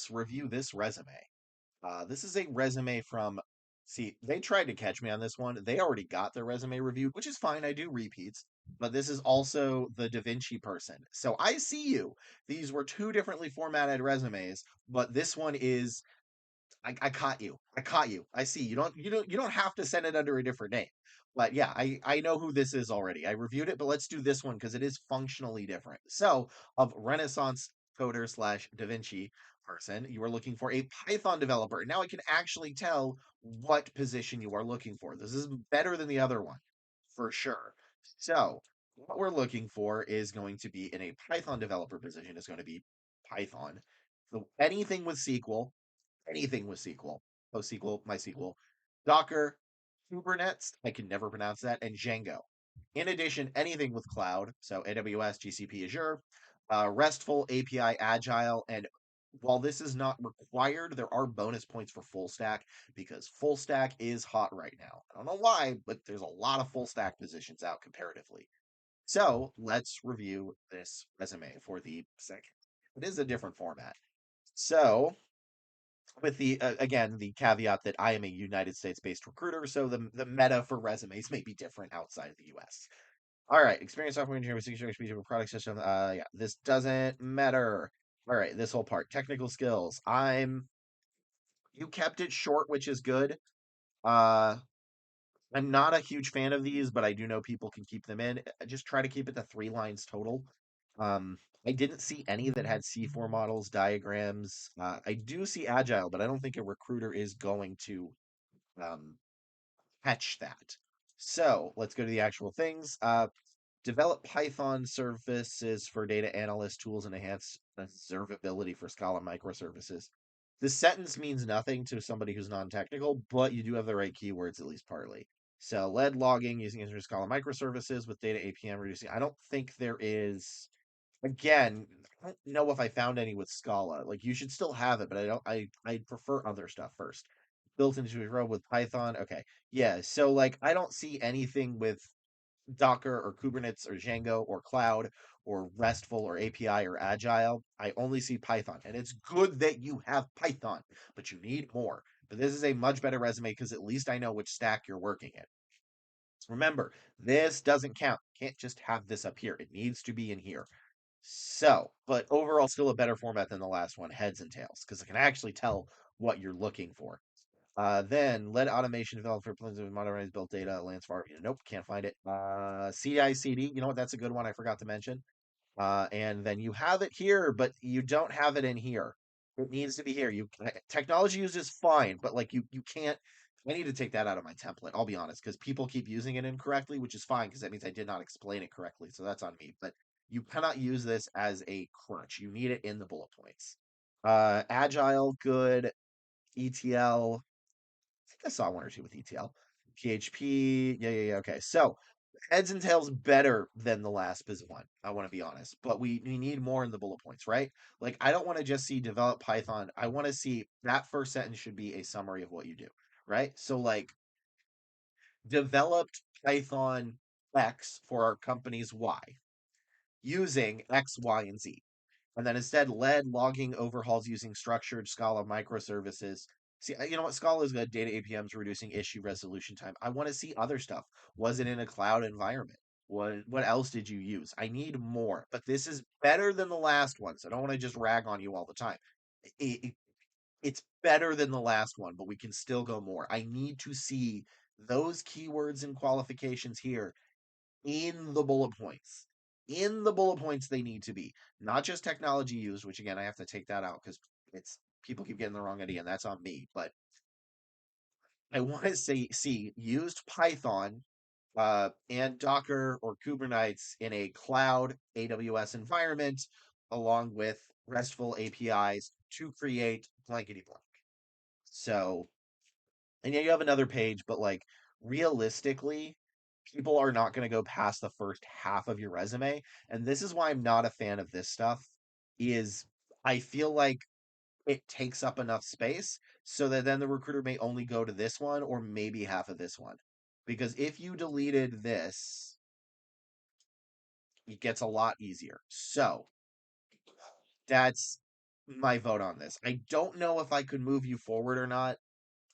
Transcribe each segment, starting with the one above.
let's review this resume. This is a resume from. See, they tried to catch me on this one. They already got their resume reviewed, which is fine. I do repeats, but this is also the Da Vinci person. So I see you. These were two differently formatted resumes, but this one is I caught you. I caught you. I see. You don't have to send it under a different name. But yeah, I know who this is already. I reviewed it, but let's do this one because it is functionally different. So of Renaissance coder slash Da Vinci person, you are looking for a Python developer. Now I can actually tell what position you are looking for. This is better than the other one, for sure. So what we're looking for is going to be in a Python developer position is going to be Python. So anything with anything with SQL, PostSQL, MySQL, Docker, Kubernetes, I can never pronounce that, and Django. In addition, anything with cloud, so AWS, GCP, Azure, RESTful, API, Agile, and while this is not required, there are bonus points for full stack because full stack is hot right now. I don't know why, but there's a lot of full stack positions out comparatively. So let's review this resume for the second. It is a different format. So with the again the caveat that I am a United States based recruiter, so the meta for resumes may be different outside of the U.S. All right, experience software engineer with security speech of a product system. Yeah, this doesn't matter. All right, this whole part, technical skills. You kept it short, which is good. Uh, I'm not a huge fan of these, but I do know people can keep them in. Just try to keep it to 3 lines total. I didn't see any that had C4 models, diagrams. I do see Agile, but I don't think a recruiter is going to um, catch that. So let's go to the actual things. Develop Python services for data analyst tools and enhance observability for Scala microservices. This sentence means nothing to somebody who's non-technical, but you do have the right keywords, at least partly. So lead logging using Scala microservices with data APM reducing. I don't think there is. Again, I don't know if I found any with Scala. Like you should still have it, but I don't. I prefer other stuff first. Built into a row with Python. Okay, yeah. So like I don't see anything with Docker or Kubernetes or Django or Cloud or RESTful or API or Agile. I only see Python. And it's good that you have Python, but you need more. But this is a much better resume because at least I know which stack you're working in. Remember, this doesn't count. You can't just have this up here. It needs to be in here. So, but overall, still a better format than the last one, heads and tails, because I can actually tell what you're looking for. Then let automation develop for plans of modernized built data, Landsfarm. Nope, can't find it. CI/CD, you know what? That's a good one. I forgot to mention. And then you have it here, but you don't have it in here. It needs to be here. Technology use is fine, but like you can't. I need to take that out of my template. I'll be honest, because people keep using it incorrectly, which is fine because that means I did not explain it correctly. So that's on me. But you cannot use this as a crutch. You need it in the bullet points. Agile, good. ETL, think I saw one or two with ETL. PHP, yeah. Okay, so heads and tails better than the last biz one. I want to be honest, but we need more in the bullet points, right? Like I don't want to just see develop Python. I want to see that first sentence should be a summary of what you do, right? So like developed Python X for our company's Y using X, Y, and Z. And then instead led logging overhauls using structured Scala microservices. See, you know what? Scala is good. Data APMs reducing issue resolution time. I want to see other stuff. Was it in a cloud environment? What else did you use? I need more. But this is better than the last one. So I don't want to just rag on you all the time. It, it, it's better than the last one, but we can still go more. I need to see those keywords and qualifications here in the bullet points. In the bullet points, they need to be not just technology used, which again, I have to take that out because it's people keep getting the wrong idea, and that's on me. But I want to see used Python and Docker or Kubernetes in a cloud AWS environment, along with RESTful APIs to create blankety blank. So, and yeah, you have another page, but like realistically, people are not going to go past the first half of your resume, and this is why I'm not a fan of this stuff. Is I feel like it takes up enough space so that then the recruiter may only go to this one or maybe half of this one. Because if you deleted this, it gets a lot easier. So that's my vote on this. I don't know if I could move you forward or not.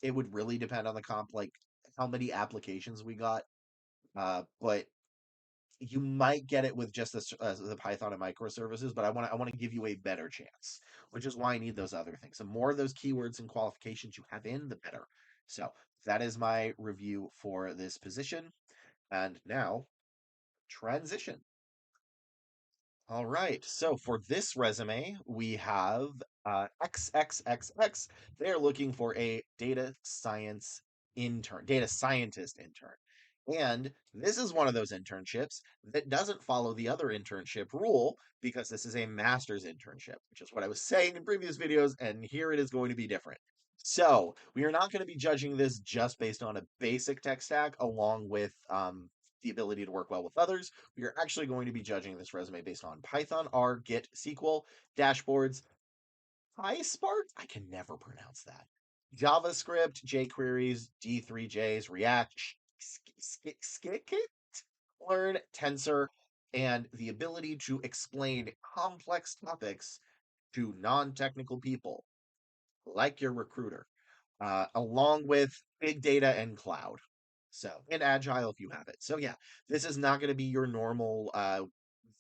It would really depend on the comp, like how many applications we got. But you might get it with just the Python and microservices. But I want to give you a better chance, which is why I need those other things. The more of those keywords and qualifications you have in, the better. So that is my review for this position. And now transition. All right. So for this resume, we have XXXX. They're looking for a data scientist intern. And this is one of those internships that doesn't follow the other internship rule because this is a master's internship, which is what I was saying in previous videos. And here it is going to be different. So we are not going to be judging this just based on a basic tech stack along with the ability to work well with others. We are actually going to be judging this resume based on Python, R, Git, SQL, dashboards, PySpark. I can never pronounce that. JavaScript, jQueries, D3Js, React, Skikit, Learn, Tensor, and the ability to explain complex topics to non-technical people, like your recruiter, along with big data and cloud. So, and agile if you have it. So, yeah, this is not going to be your normal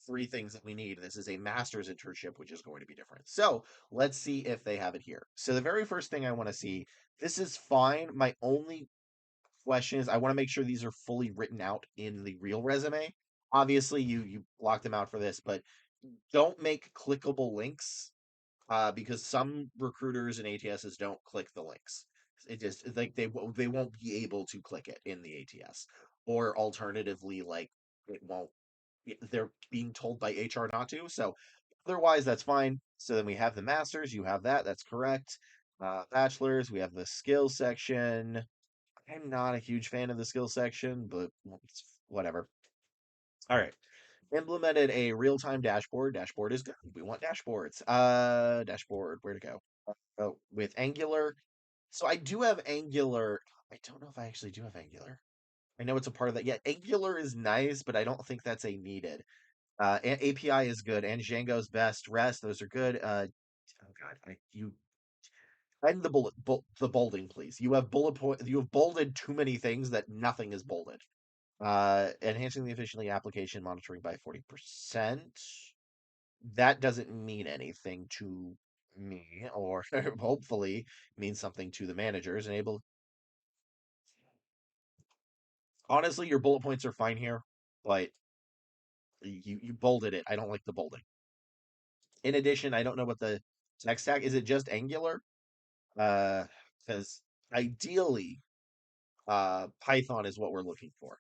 three things that we need. This is a master's internship, which is going to be different. So, let's see if they have it here. So, the very first thing I want to see, this is fine. My only question is I want to make sure these are fully written out in the real resume. Obviously, you block them out for this, but don't make clickable links because some recruiters and ATSs don't click the links. It just like they won't be able to click it in the ATS, or alternatively, like it won't. They're being told by HR not to. So otherwise, that's fine. So then we have the masters. You have that. That's correct. Bachelors. We have the skills section. I'm not a huge fan of the skills section, but whatever. All right. Implemented a real-time dashboard. Dashboard is good. We want dashboards. Dashboard. Where to go? Oh, with Angular. So I do have Angular. I don't know if I actually do have Angular. I know it's a part of that. Yeah, Angular is nice, but I don't think that's a needed. API is good, and Django's best. REST, those are good. Oh God, you end the bolding, please. You have bullet point. You have bolded too many things that nothing is bolded. Enhancing the efficiency application monitoring by 40%. That doesn't mean anything to me, or hopefully means something to the managers. Enable. Honestly, your bullet points are fine here, but you bolded it. I don't like the bolding. In addition, I don't know what the tech stack is. It just Angular? Because ideally, Python is what we're looking for.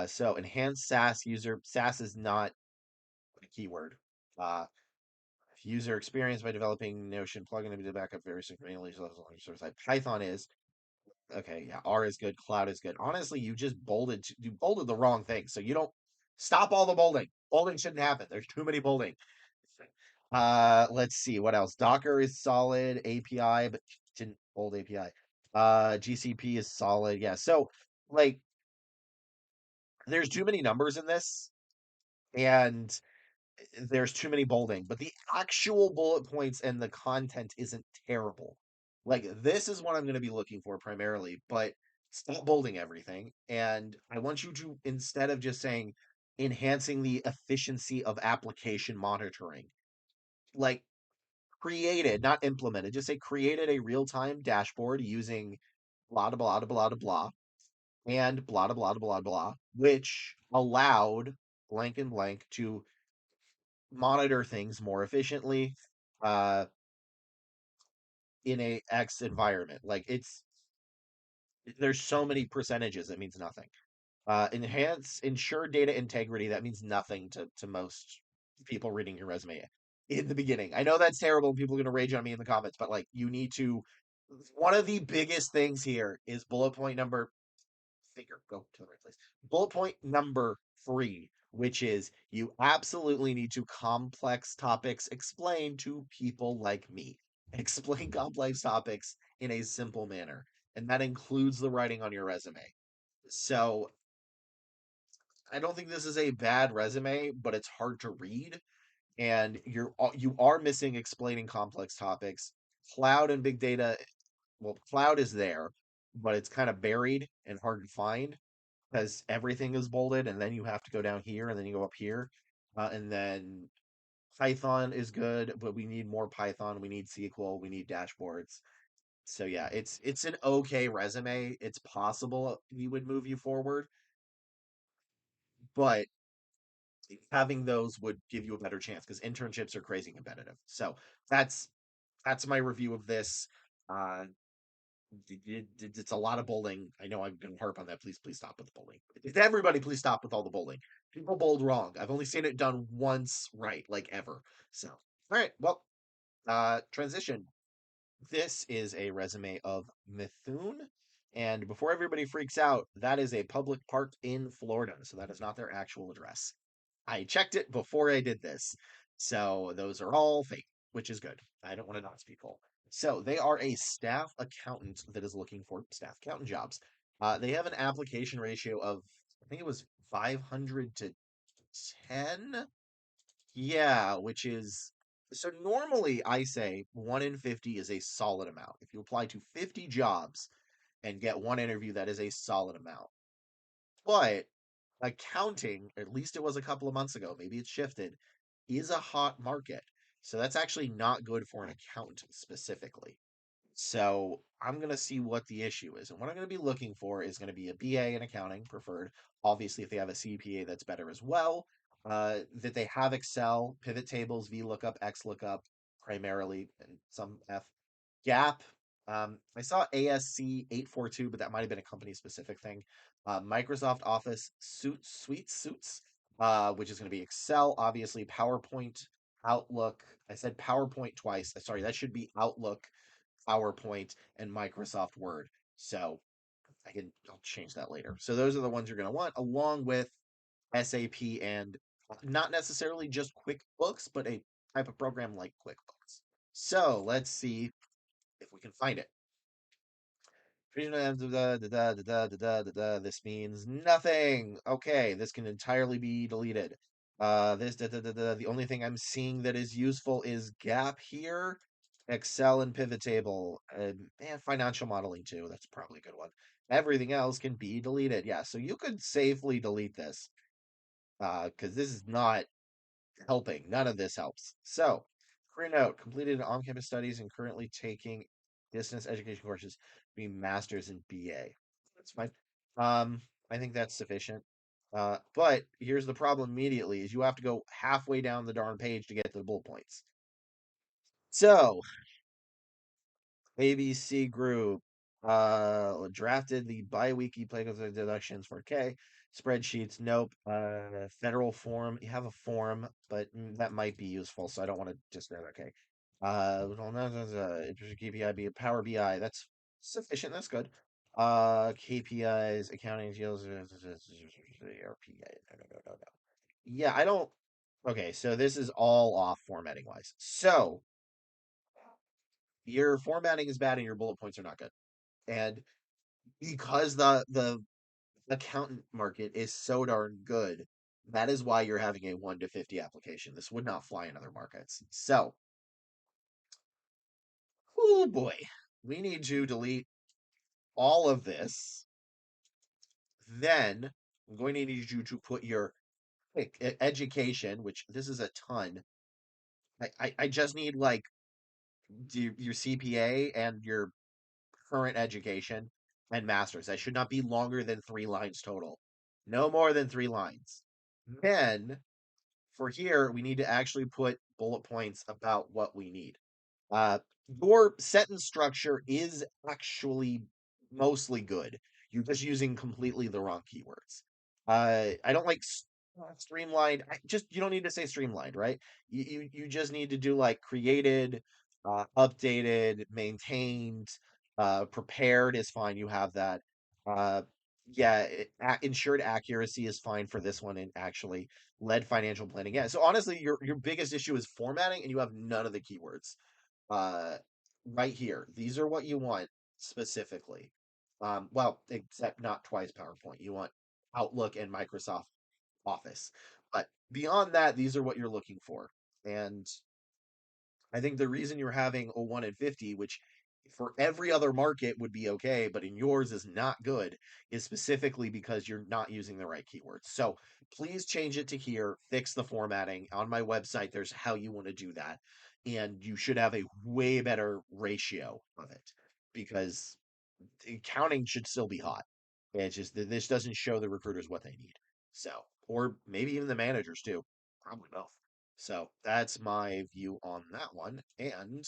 So enhanced SaaS user. SaaS is not a keyword. Uh, User experience by developing Notion plugin to be the backup very manually source. Python is okay. Yeah, R is good. Cloud is good. Honestly, you bolded the wrong thing. So you don't stop all the bolding. Bolding shouldn't happen. There's too many bolding. Let's see what else. Docker is solid. API, but didn't bold API. GCP is solid. Yeah. So like, there's too many numbers in this, and there's too many bolding, but the actual bullet points and the content isn't terrible. Like this is what I'm going to be looking for primarily, but stop bolding everything. And I want you to, instead of just saying enhancing the efficiency of application monitoring, like created, not implemented, just say created a real-time dashboard using blah blah blah blah blah blah and blah blah blah blah blah, which allowed blank and blank to monitor things more efficiently uh in a X environment. Like it's there's so many percentages, it means nothing. Ensure data integrity, that means nothing to most people reading your resume in the beginning. I know that's terrible and people are gonna rage on me in the comments, but like you need to one of the biggest things here is bullet point number figure go to the right place. Bullet point number 3, which is you absolutely need to complex topics explained to people like me. Explain complex topics in a simple manner, and that includes the writing on your resume. So I don't think this is a bad resume, but it's hard to read. and you are missing explaining complex topics. Cloud and big data, well, cloud is there, but it's kind of buried and hard to find because everything is bolded, and then you have to go down here, and then you go up here, and then Python is good, but we need more Python. We need SQL. We need dashboards. So yeah, it's an okay resume. It's possible we would move you forward, but having those would give you a better chance because internships are crazy competitive. So that's that's my review of this. Uh, it's a lot of bowling. I know I'm going to harp on that. Please stop with the bowling. Everybody, please stop with all the bowling. People bowled wrong. I've only seen it done once right, like ever. So, all right. Well, transition. This is a resume of Mithun. And before everybody freaks out, that is a public park in Florida. So that is not their actual address. I checked it before I did this. So those are all fake, which is good. I don't want to dox people. So they are a staff accountant that is looking for staff accountant jobs. They have an application ratio of, I think it was 500 to 10. Yeah, which is so normally I say 1 in 50 is a solid amount. If you apply to 50 jobs and get one interview, that is a solid amount. But accounting, at least it was a couple of months ago, maybe it's shifted, is a hot market. So that's actually not good for an accountant specifically. So I'm going to see what the issue is. And what I'm going to be looking for is going to be a BA in accounting, preferred. Obviously, if they have a CPA, that's better as well. That they have Excel, pivot tables, VLOOKUP, XLOOKUP, primarily, and some F. Gap. I saw ASC 842, but that might have been a company specific thing. Microsoft Office Suites, which is going to be Excel, obviously, PowerPoint, Outlook. I said PowerPoint twice. Sorry, that should be Outlook, PowerPoint, and Microsoft Word. So I'll change that later. So those are the ones you're going to want, along with SAP and not necessarily just QuickBooks, but a type of program like QuickBooks. So let's see if we can find it. This means nothing. Okay, this can entirely be deleted. The only thing I'm seeing that is useful is Gap here, Excel and pivot table, and financial modeling too. That's probably a good one. Everything else can be deleted. Yeah, so you could safely delete this, because this is not helping. None of this helps. So, career note: completed on-campus studies and currently taking distance education courses, being masters in BA. That's fine. I think that's sufficient. But here's the problem immediately: is you have to go halfway down the darn page to get to the bullet points. So, ABC Group drafted the bi-weekly playground deductions for K spreadsheets. Nope. Federal form. You have a form, but that might be useful, so I don't want to just go okay. Well, no, interesting KPI be Power BI. That's sufficient. That's good. KPIs, accounting deals, RPA. No. Yeah, I don't. Okay, so this is all off formatting wise. So your formatting is bad and your bullet points are not good. And because the accountant market is so darn good, that is why you're having a 1 to 50 application. This would not fly in other markets. So, oh boy, we need to delete all of this. Then I'm going to need you to put your education, which this is a ton. I just need like your CPA and your current education and masters. That should not be longer than 3 lines total. No more than 3 lines. Then for here, we need to actually put bullet points about what we need. Uh, your sentence structure is actually mostly good. You're just using completely the wrong keywords. I don't like streamlined. Just you don't need to say streamlined, right? You just need to do like created, updated, maintained, prepared is fine. You have that. Uh, yeah, ensured accuracy is fine for this one, and actually led financial planning. Yeah. So honestly, your biggest issue is formatting, and you have none of the keywords uh, right here. These are what you want specifically. Well, except not twice PowerPoint. You want Outlook and Microsoft Office. But beyond that, these are what you're looking for. And I think the reason you're having a 1 in 50, which for every other market would be okay, but in yours is not good, is specifically because you're not using the right keywords. So please change it to here, fix the formatting. On my website, there's how you want to do that. And you should have a way better ratio of it because the counting should still be hot. It's just that this doesn't show the recruiters what they need. So, or maybe even the managers too. Probably both. So that's my view on that one. And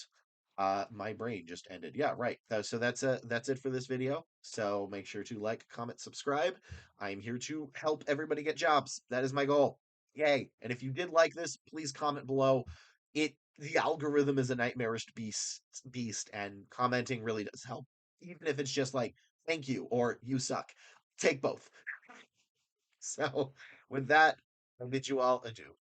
my brain just ended. Yeah, right. So that's it for this video. So make sure to like, comment, subscribe. I'm here to help everybody get jobs. That is my goal. Yay. And if you did like this, please comment below. The algorithm is a nightmarish beast, and commenting really does help. Even if it's just like thank you or you suck. Take both. So with that, I bid you all adieu.